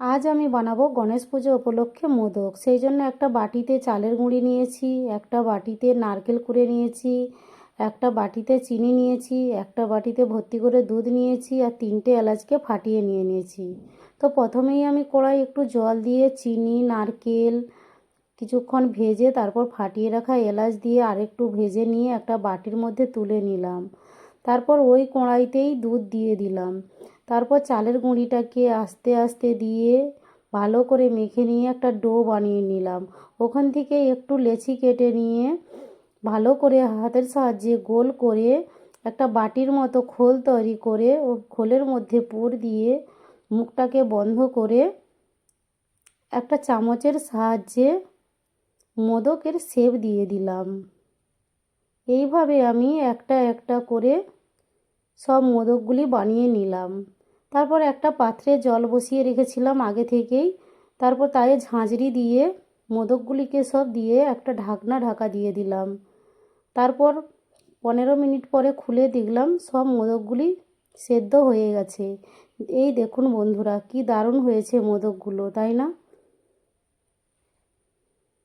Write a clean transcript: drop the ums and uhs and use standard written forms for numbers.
আজ আমি বানাবো গণেশ পুজো উপলক্ষে মোদক। সেই জন্য একটা বাটিতে চালের গুঁড়ি নিয়েছি, একটা বাটিতে নারকেল কুড়ে নিয়েছি, একটা বাটিতে চিনি নিয়েছি, একটা বাটিতে ভর্তি করে দুধ নিয়েছি আর 3টে এলাচকে ফাটিয়ে নিয়েছি। তো প্রথমেই আমি কড়াই একটু জল দিয়ে চিনি নারকেল কিছুক্ষণ ভেজে তারপর ফাটিয়ে রাখা এলাচ দিয়ে আরেকটু ভেজে নিয়ে একটা বাটির মধ্যে তুলে নিলাম। তারপর ওই কড়াইতেই দুধ দিয়ে দিলাম। তারপর চালের গুঁড়িটাকে আস্তে আস্তে দিয়ে ভালো করে মেখে নিয়ে একটা ডো বানিয়ে নিলাম। ওখান থেকে একটু লেচি কেটে নিয়ে ভালো করে হাতের সাহায্যে গোল করে একটা বাটির মতো খোল তৈরি করে ও খোলের মধ্যে পুর দিয়ে মুখটাকে বন্ধ করে একটা চামচের সাহায্যে মোদকের শেপ দিয়ে দিলাম। এইভাবে আমি একটা একটা করে সব মোদকগুলি বানিয়ে নিলাম। তারপর একটা পাত্রে জল বসিয়ে রেখেছিলাম আগে থেকেই। তারপর তাই ঝাঁঝরি দিয়ে মোদকগুলিকে সব দিয়ে একটা ঢাকা দিয়ে দিলাম। তারপর 15 মিনিট পরে খুলে দেখলাম সব মোদকগুলি সেদ্ধ হয়ে গেছে। এই দেখুন বন্ধুরা, কি দারুণ হয়েছে মোদকগুলো, তাই না?